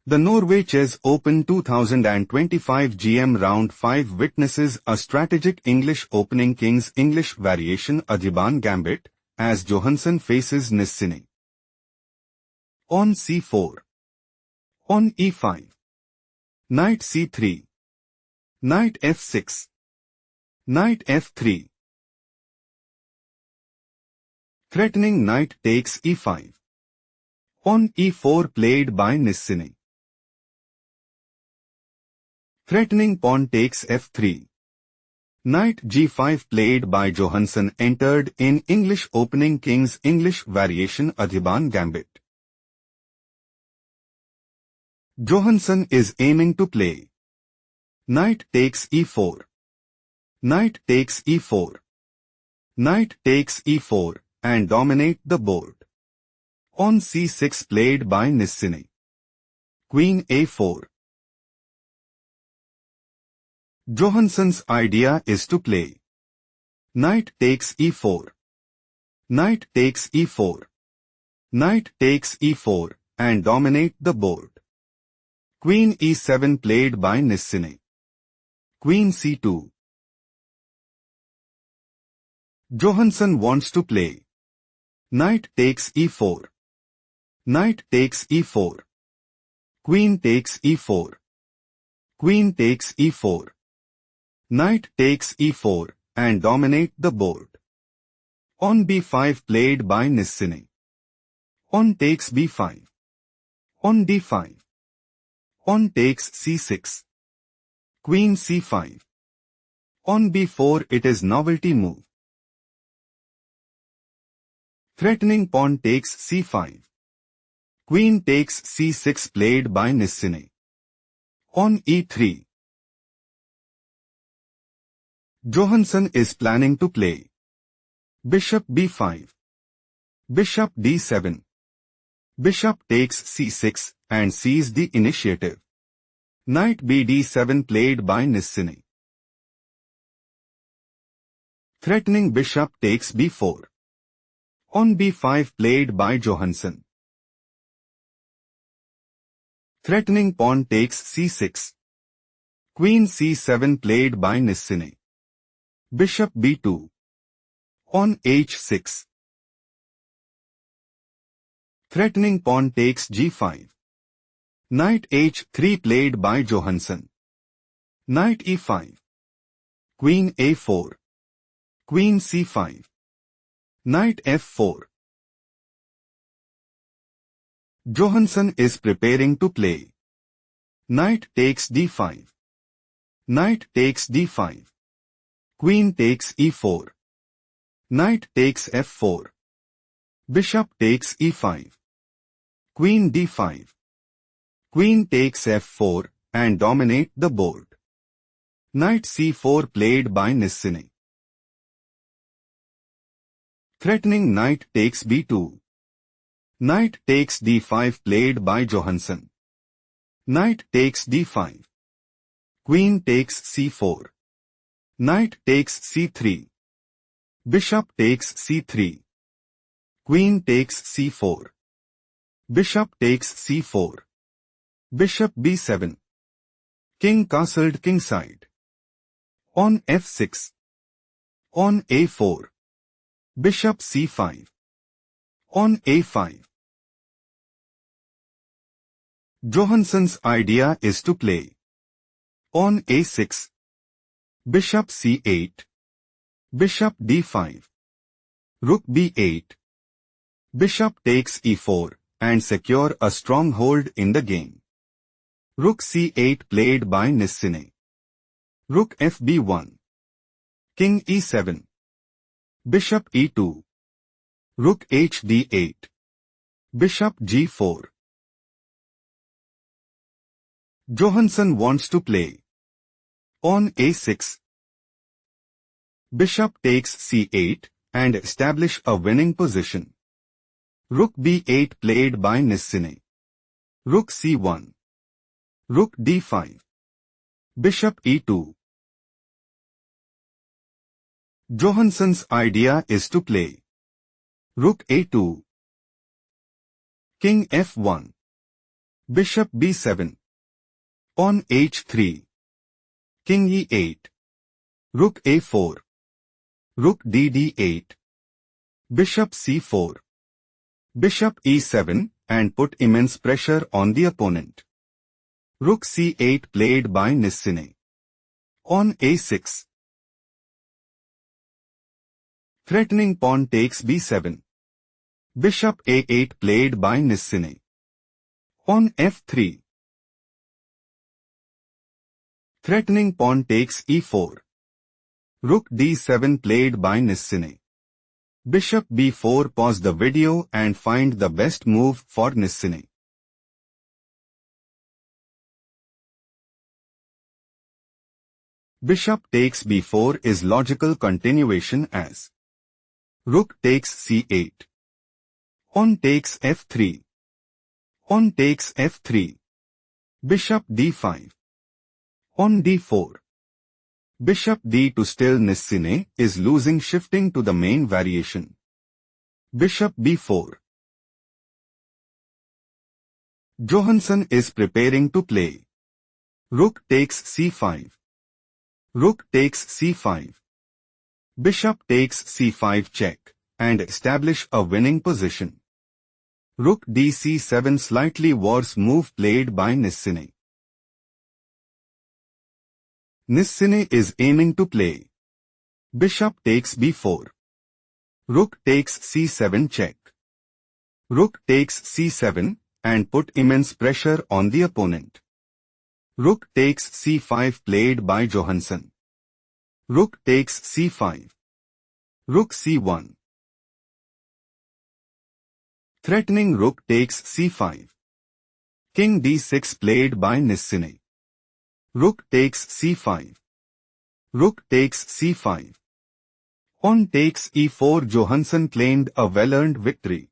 The Norway Chess Open 2025 GM Round 5 witnesses a strategic English opening King's English variation Adhiban Gambit, as Johansson faces Nissinen. On c4. On e5. Knight c3. Knight f6. Knight f3. Threatening knight takes e5. On e4 played by Nissinen. Threatening pawn takes f3. Knight g5 played by Johansson entered in English opening King's English variation Adhiban Gambit. Johansson is aiming to play knight takes e4. Knight takes e4. Knight takes e4 and dominate the board. On c6 played by Nissinen. Queen a4. Johansson's idea is to play knight takes e4. Knight takes e4. Knight takes e4 and dominate the board. Queen e7 played by Nissinen. Queen c2. Johansson wants to play knight takes e4. Knight takes e4. Queen takes e4. Queen takes e4. Knight takes e4 and dominate the board. On b5 played by Nissinen. On takes b5. On d5. On takes c6. Queen c5. On b4 it is novelty move. Threatening pawn takes c5. Queen takes c6 played by Nissinen. On e3. Johansson is planning to play bishop b5. Bishop d7. Bishop takes c6 and seize the initiative. Knight bd7 played by Nissinen. Threatening bishop takes b4. On b5 played by Johansson. Threatening pawn takes c6. Queen c7 played by Nissinen. Bishop b2. On h6. Threatening pawn takes g5. Knight h3 played by Johansson. Knight e5. Queen a4. Queen c5. Knight f4. Johansson is preparing to play knight takes d5. Knight takes d5. Queen takes e4. Knight takes f4. Bishop takes e5. Queen d5. Queen takes f4 and dominate the board. Knight c4 played by Nissinen. Threatening knight takes b2. Knight takes d5 played by Johansson. Knight takes d5. Queen takes c4. Knight takes c3. Bishop takes c3. Queen takes c4. Bishop takes c4. Bishop b7. King castled kingside. On f6. On a4. Bishop c5. On a5. Johansson's idea is to play on a6. Bishop c8. Bishop d5. Rook b8. Bishop takes e4 and secure a stronghold in the game. Rook c8 played by Nissinen. Rook fb1. King e7. Bishop e2. Rook hd8. Bishop g4. Johansson wants to play on a6. Bishop takes c8 and establish a winning position. Rook b8 played by Nissinen. Rook c1. Rook d5. Bishop e2. Johansson's idea is to play Rook a2. King f1. Bishop b7. Pawn h3. King e8. Rook a4. Rook d8. Bishop c4. Bishop e7 and put immense pressure on the opponent. Rook c8 played by Nissinen. Pawn a6. Threatening pawn takes b7. Bishop a8 played by Nissinen. Pawn f3. Threatening pawn takes e4. Rook d7 played by Nissinen. Bishop b4. Pause the video and find the best move for Nissinen. Bishop takes b4 is logical continuation as Rook takes c8. Pawn takes f3. Pawn takes f3. Bishop d5. Pawn d4. Bishop d2. Still Nissinen is losing, shifting to the main variation. Bishop b4. Johansson is preparing to play. Rook takes c5. Rook takes c5. Bishop takes c5 check and establish a winning position. Rook dc7. Slightly worse move played by Nissinen. Nissinen is aiming to play. Bishop takes b4. Rook takes c7 check. Rook takes c7 and put immense pressure on the opponent. Rook takes c5 played by Johansson. Rook takes c5. Rook c1. Threatening rook takes c5. King d6 played by Nissinen. Rook takes c5. Rook takes c5. Pawn takes e4. Johansson claimed a well-earned victory.